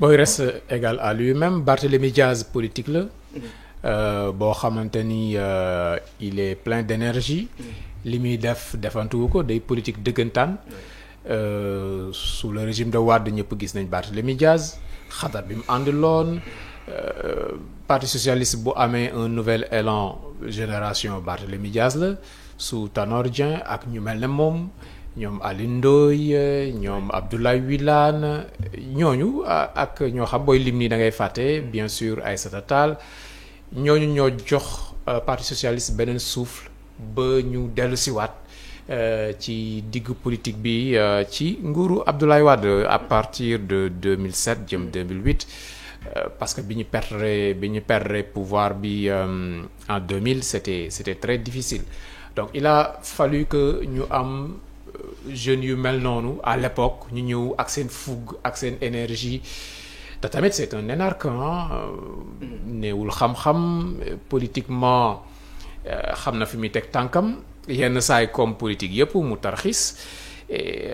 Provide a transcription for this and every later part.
booy reste égal à lui-même. Barthélémy Diaz politique la. boo xamante ni il est plein d'énergie. li muy defantuwu ko day politique dëggantaan. sous le régime de Wade ñëpp gis nañ Barthélémy Diaz xatar bi mu àndiloon. Parti socialiste bu amee un nouvel élan génération Barthélémy Diaz la sous Tanor Dieng ak ñu mel ne moom ñoom Alioune Ndoye ñoom Abdoulaye Wilane ñooñu ak ñoo xam booy lim nii da ngay fàtte bien sûr Aïssata Tall ñooñu ñoo jox Parti socialiste beneen souffle ba ñu dellu siwaat ci diggu politique bi ci nguuru Abdoulaye Wade à partir de 2007 jëm 2008 parce que bi ñu perdre pouvoir bi en 2000 c'était très difficile donc il a fallu que ñu am jeunes yu mel noonu à l'époque ñu ñëw ak seen fougue ak seen énergie te tamit c'est un énarquant néewul xam-xam politiquement xam na fi muy teg tànkam yenn saay comme politique yëpp mu tarxis et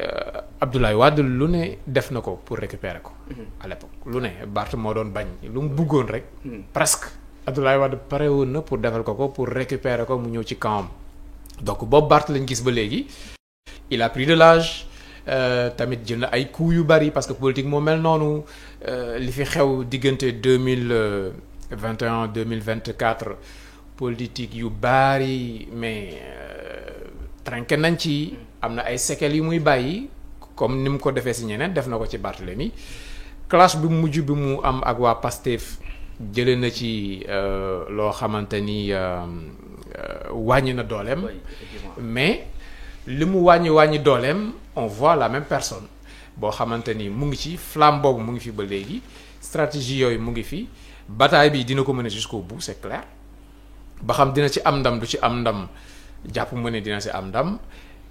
Abdoulaye Wade lu ne def na ko pour récupérer ko à l'époque lu ne Barth moo doon bañ lu mu bëggoon rek presque Abdoulaye Wade pare woon na pour defal ko pour récupérer ko mu ñëw ci kawam donc boobu Barth lañ gis ba léegi il a pris de l'âge tamit jël na ay coups yu bari parce que politique moo mel noonu li fi xew diggante 2021 2024 politique yu bari mais trinqué nañ ci am na ay séquelles yu muy bàyyi comme ni mu ko defee si ñeneen def na ko ci Barthélémy clash bi mujj bi mu am ak waa Pastef jëlee na ci loo xamante ni wàññi na dooleem mais li mu wàññi dooleem on voit la même personne boo xamante ni mu ngi ci flamme boobu mu ngi fi ba léegi stratégie yooyu mu ngi fi bataille bi dina ko mener jusqu'au bout c'est clair ba xam dina ci am ndam du ci am ndam jàpp mu ne dina ci am ndam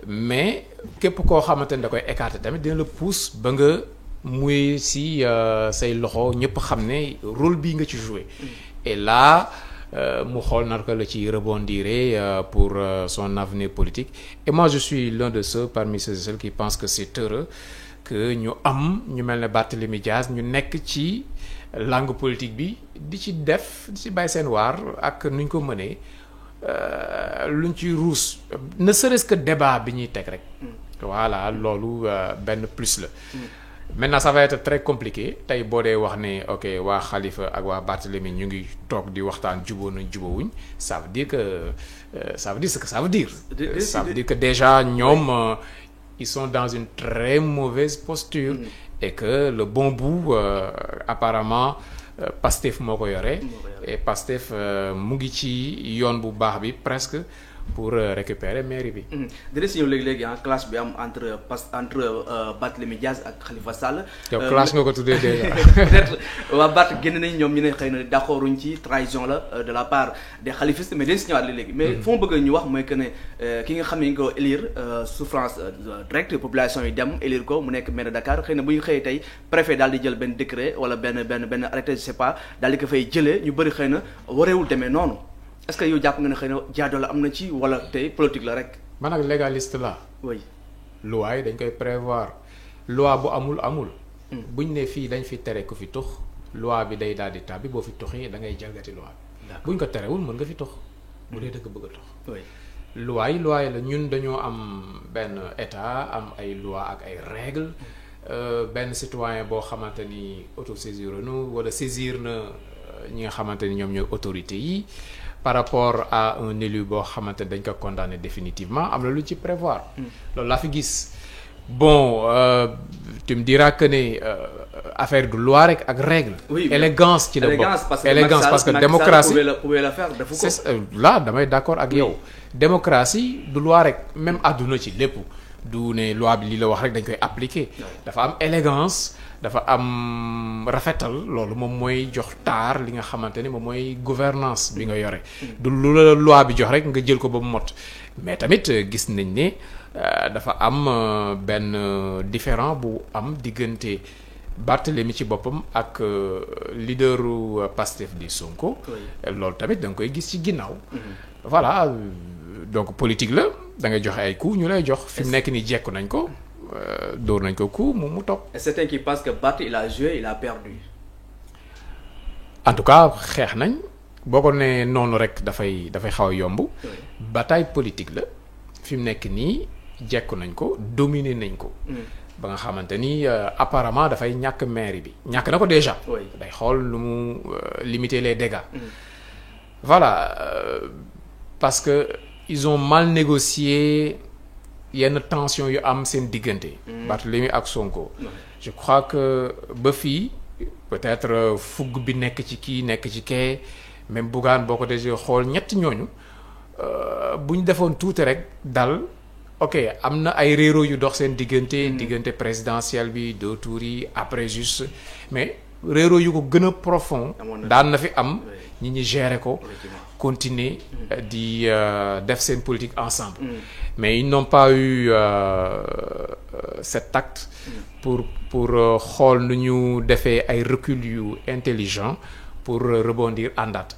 mais képp koo xamante ni da koy écarter tamit dina la pousse ba nga muy ci say loxo ñëpp xam ne rôle bii nga ci jouer et là mu xool naka la ci rebondir pour son avenir politique et moi je suis l'un de ceux parmi ceux et celles qui pensent que c'est heureux que ñu am ñu mel ne Barthélémy Diaz ñu nekk ci langue politique bi di ci bàyyi seen waar ak nuñ ko mënee luñ ci ruus ne serait-ce que débat bi ñuy teg rek voilà loolu benn plus la maintenant ça va être très compliqué tey boo dee wax ne ok waa Khalifa ak waa Barthélémy ñu ngi toog di waxtaan jubóo nañ jubóowuñ ça veut dire ce que ça veut dire ça veut dire que déjà ñoom ils sont dans une très mauvaise posture et que le bon bout apparemment Pastef moo ko yore et Pastef mu ngi ci yoon bu baax bi presque pour récupérer mairie bi. dina si ñëw léegi-léegi clash bi am entre Barthélémy Diaz ak Khalifa Sall. yow clash nga ko tuddee déjà. peut-être waa Barth génn nañ ñoom ñu ne xëy na d'accorduñ ci trahison la de la part des khalifistes mais dañ si ñëwaat léegi mais fu mu bëgg ñu wax mooy que ne ki nga xam ne ñu ko élire souffrance directe population yi dem élire ko mu nekk maire de Dakar xëy na bu ñu xëyee tey préfet daal di jël benn décret wala benn arrêté je sais pas daal di ko fay jëlee ñu bëri xëy na wareewul demee noonu. est-ce que yow jàpp nga ne xëy na jaadoo la am na ci wala tey politique la rek. man ak légaliste la. oui. loi yi dañ koy prévoir loi bu amul. buñ ne fii dañ fi tere ku fi tux loi bi day daal di tàbbi boo fi tuxee da ngay jalgati loi bi. buñ ko terewul mën nga fi tux bu dee dëkk bëgg a tux. oui. loi yi la ñun dañoo am benn état am ay loi ak ay règles benn citoyen boo xamante ni autosaisir nu wala saisir na ñi nga xamante ni ñoom ñooy autorités yi. par rapport à un élu boo xamante dañ ko condamné définitivement am na lu ci prévoir. loolu laa fi gis bon tu me diras que ne affaire du loi rek ak règle. oui élégance ci la bokk élégance parce que démocratie pouvait la faire defu ko. c'est là damay d'accord ak yow. démocratie du loi rek même àdduna ci lépp du ne loi bi li la wax rek dañ koy appliquer. dafa am élégance. dafa am rafetal loolu moom mooy jox taar li nga xamante ni moom mooy gouvernance bi nga yore du lu la loi bi jox rek nga jël ko ba mu mot mais tamit gis nañ ne dafa am benn différent bu am diggante Barthélémy ci boppam ak leaderu Pastef di Sonko loolu tamit da nga koy gis ci ginnaaw voilà donc politique la da ngay joxe ay coups ñu lay jox fi mu nekk ni jekku nañ ko dóor nañ ko coup mu toog. et certains qui pensent que Barth il a joué il a perdu. en tout cas xeex nañ boo ko nee noonu rek dafay xaw a yomb. bataille politique la fi mu nekk nii jekku nañ ko dominer nañ ko. ba nga xamante ni apparemment dafay ñàkk mairie bi ñàkk na ko déjà. day xool lu mu limiter les dégâts. voilà parce que ils ont mal négocié yenn tension yu am seen diggante. Barthélemy ak Sonko. je crois que ba fii peut-être fugg bi nekk ci kii nekk ci kee même Bougane boo ko déjà xool ñett ñooñu bu ñu defoon tuuti rek dal. ok am na ay réero yu dox seen diggante présidentielle bi 2 tours yi après juste mais réero yu ko gën a profond daan na fi am ñi ñi gérer ko continuer di def seen politique ensemble mais ils n'ont pas eu cet tact pour xool nu ñu defee ay recul yu intelligent pour rebondir àndaat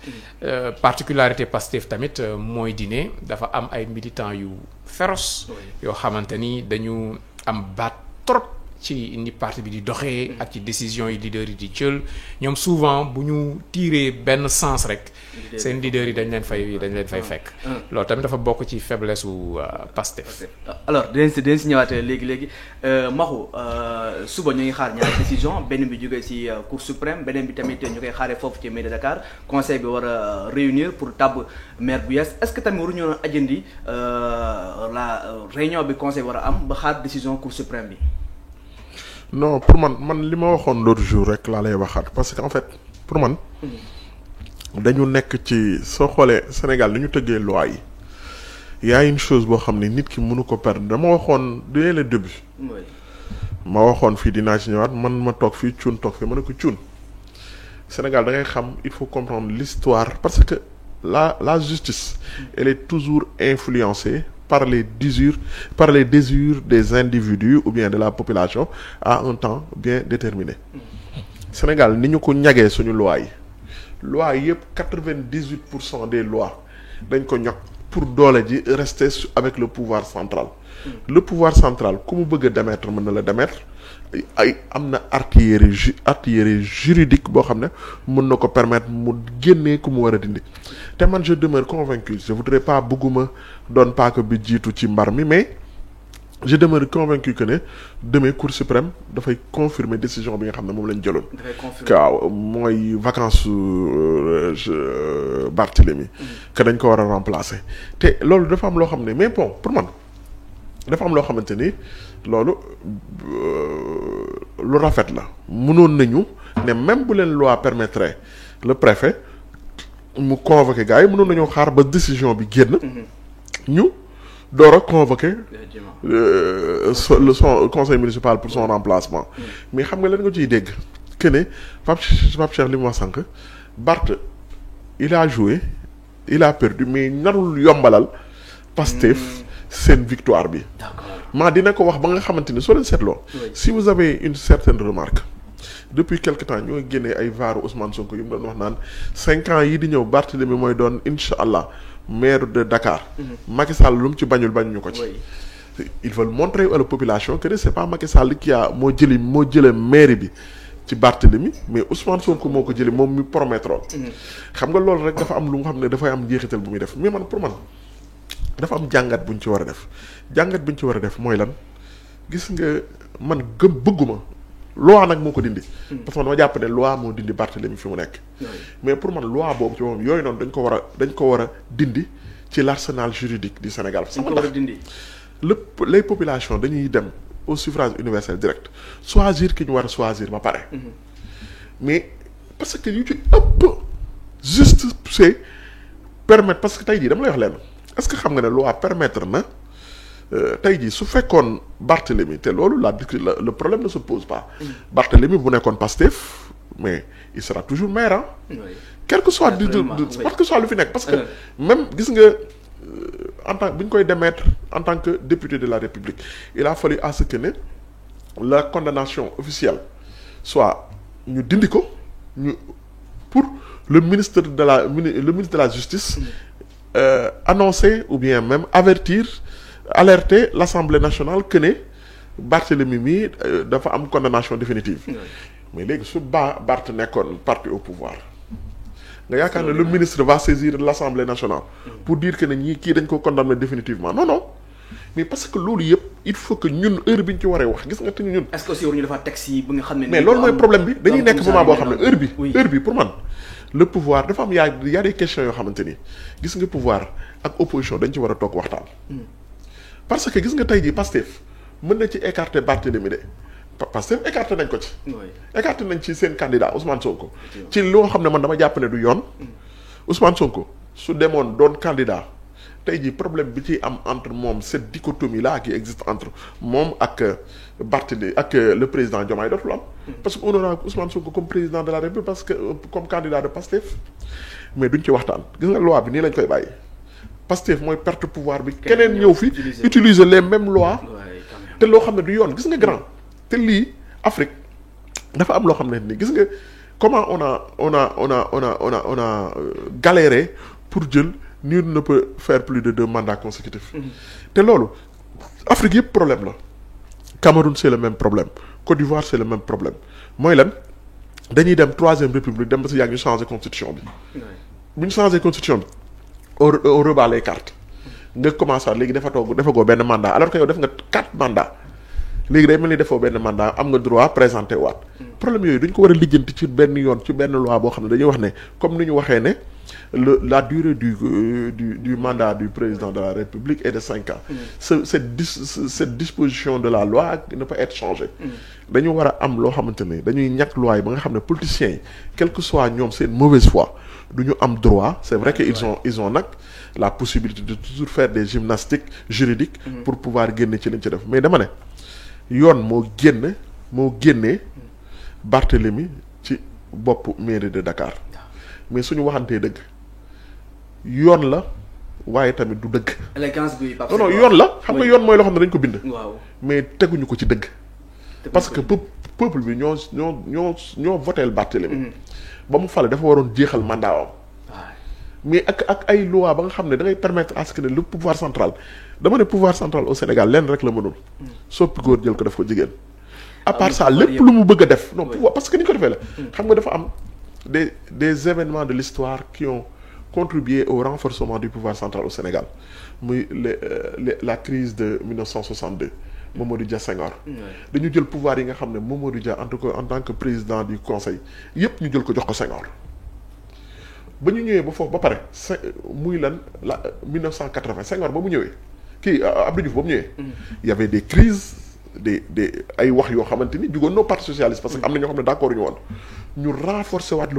particularité Pastef tamit mooy dine dafa am ay militants yu féroce yoo xamante ni dañu am baat trop ci ni parti bi di doxee ak ci décision yi leader yi di jël ñoom souvent bu ñu tiiree benn sens rek seen leader yi dañ leen fay fekk loolu tamit dafa bokk ci faiblesse u Pastef. alors dinañ si ñëwaatee léegi Maxu suba ñu ngi xaar ñaari décision benn bi jógee ci Cour suprême beneen bi tamit ñu koy xaaree foofu ci mairie de Dakar conseil bi war a réunir pour tabb maire bu yees est-ce que tamit waruñu woon ajandi la réunion bi conseil war a am ba xaar décision Cour suprême bi. non pour man li ma waxoon l'autre jour rek laa lay waxaat parce que en fait pour man dañu nekk ci soo xoolee Sénégal ni ñu tëggee loi yi y a une chose boo xam ne nit ki mënu ko perdre dama waxoon dès le début ma waxoon fii dinaa ci ñëwaat man ma toog fii cuun toog fii ma ne ko cuun Sénégal da ngay xam il faut comprendre l'histoire parce que la justice elle est toujours influencée par les désirs des individus ou bien de la population à un temps bien déterminé. Sénégal ni ñu ko ñagee suñu loi yi yëpp 98% des lois dañ ko ñag pour doole ji rester avec le pouvoir central. Le pouvoir central ku mu bëgg a démettre mën na la démettre ay am na artillerie juridique boo xam ne mën na ko permettre mu génnee ku mu war a dindi te man je demeure convaincu je voudrais pas bëgguma doon paaka bi jiitu ci mbar mi mais je demeure convaincu que ne demain Cour suprême dafay confirmer décision bi nga xam ne moom lañ jëloon waaw mooy vacances Barthélemy que dañ ko war a remplacer te loolu dafa am loo xam ne mais bon pour man dafa am loo xamante ni loolu lu rafet la mënoon nañu ne même bu leen loi permettrait le préfet mu convoquer gars yi mënoon nañoo xaar ba décision bi génn ñu door a convoquer son conseil municipal pour son remplacement mais xam nga leen nga ciy dégg que ne Pape Cheikh li mu wax sànq Barth il a joué il a perdu mais narul yombalal Pastef seen victoire bi maa dina ko wax ba nga xamante ni soo leen seetloo si vous avez une certaine remarque depuis quelque temps ñoo génnee ay vaaru Ousmane Sonko yu mu doon wax naan 5 ans yi di ñëw Barthélemy mooy doon incha allah maire de Dakar Macky Sall lu mu ci bañuñu ko ci ils veulent montrer à la population que c'est pas Macky Sall qui a moo jële mairie bi ci Barthélemy mais Ousmane Sonko moo ko jële moom mi promettroon xam nga loolu rek dafa am lu nga xam ne dafay am njeexital bu muy def mais man pour man dafa am jàngat bu ñu ci war a def jàngat bu ñu ci war a def mooy lan gis nga man bëgguma loi nag moo ko dindi parce que dama jàpp ne loi moo dindi Barthélemy fi mu nekk mais pour man loi boobu ci moom yooyu noonu dañ ko war a dindi ci l'arsenal juridique du Sénégal parce que les populations dañuy dem au suffrage universel direct choisir ki ñu war a choisir ba pare mais parce que yu ci ëpp juste c'est permettre parce que tey jii dama lay wax leen est-ce que xam nga ne loi permettre na tey jii su fekkoon Barthélemy te loolu le problème ne se pose pas Barthélemy bu nekkoon Pastef mais il sera toujours maire ah quel que soit parce que soit lu fi nekk parce que même gis nga en tant bu ñu koy démettre en tant que député de la République il a fallu à ce que ne la condamnation officielle soit ñu dindi ko ñu pour le ministre de la justice annoncer ou bien même alerter l'Assemblée nationale que ne Barthélemy mii dafa am condamnation définitive. mais léegi su Barth nekkoon parti au pouvoir. nga yaakaar ne le ministre va saisir l'Assemblée nationale. pour dire que ne ñii kii dañ ko condamné définitivement non. mais parce que loolu yëpp il faut que ñun heure bi ñu ci waree wax gis nga te ñun. est-ce que aussi waruñu defaat texte yi ba nga xam ne. mais loolu mooy problème bi dañuy nekk moment boo xam ne heure bi pour man. le pouvoir dafa am y a des questions yoo xamante ni gis nga pouvoir ak opposition dañ ci war a toog waxtaan. parce que gis nga tey jii Pastef mën na ci écarter Barthélemy de Pastef écarter nañ ko ci. écarter nañ ci seen candidat Ousmane Sonko. ci loo xam ne man dama jàpp ne du yoon. Ousmane Sonko su demoon doon candidat. tey jii problème bi ci am entre moom cette dichotomie là qui existe entre moom ak Barthélémy ak le président Diomaye dootul am. parce que on aura Ousmane Sonko comme président de la République parce que comme candidat de Pastef mais duñ ci waxtaan gis nga loi bi nii lañ koy bàyyi Pastef mooy perte pouvoir bi. keneen ñëw fi utiliser les mêmes lois. te loo xam ne du yoon gis nga grand. te lii Afrique dafa am loo xam ne ni gis nga comment on a galéré pour jël. Nul ne peut faire plus de 2 mandats consécutifs. te loolu Afrique yëpp problème la. Cameroun c'est le même problème Côte d'Ivoire c'est le même problème mooy lan dañuy dem 3e république dem ba si yàgg ñu changer constitution bi. bu ñu changer constitution bi on rebat les cartes. nga commencé léegi defagoo benn mandat alors que yow def nga 4 mandats léegi day mel ni defoo benn mandat am nga droit présenter waat. problème yooyu dañ ko war a lijjanti ci benn yoon ci benn loi boo xam ne dañuy wax ne comme ni ñu waxee ne. la durée du mandat du président de la République est de 5 ans. Cette disposition de la loi ne peut être changée. dañu war a am loo xamante ne dañuy ñàkk loi yi ba nga xam ne politiciens yi quel que soit ñoom seen mauvaise foi du ñu am droit c'est vrai que ils ont nag la possibilité de toujours faire des gymnastiques juridiques. pour pouvoir génne ci lañ ci def mais dama ne yoon moo génnee Barthélemy ci bopp mairie de Dakar. mais suñu waxantee dëgg yoon la waaye tamit du dëgg. élégance bi non yoon la xam nga yoon mooy loo xam ne dañ ko bind. waaw mais teguñu ko ci dëgg. parce que peuple bi ñoo voteel Barthélemy. ba mu fale dafa waroon jeexal mandat am. mais ak ay loi ba nga xam ne da ngay permettre à ce que le pouvoir central dama ne pouvoir central au Sénégal lenn rek la mënul. soppi góor jël ko def ko jigéen. à part ça lépp lu mu bëgg a def non pouvoir parce que ni ko defee la. xam nga dafa am. des événements de l'histoire qui ont contribué au renforcement du pouvoir central au Sénégal muy la crise de 1962 Mamadou Dia Senghor dañu jël pouvoir yi nga xam ne Mamadou Dia en tout cas en tant que président du conseil yépp ñu jël ko jox ko Senghor ba ñu ñëwee ba foofu ba pare muy lan la 1980 Senghor ba mu ñëwee kii Abdou Diouf ba mu ñëwee il y avait des crises des ay wax yoo xamante ni jugoon noo parti socialiste parce que am na ñoo xam ne d'accord ñu woon ñu renforcer waat le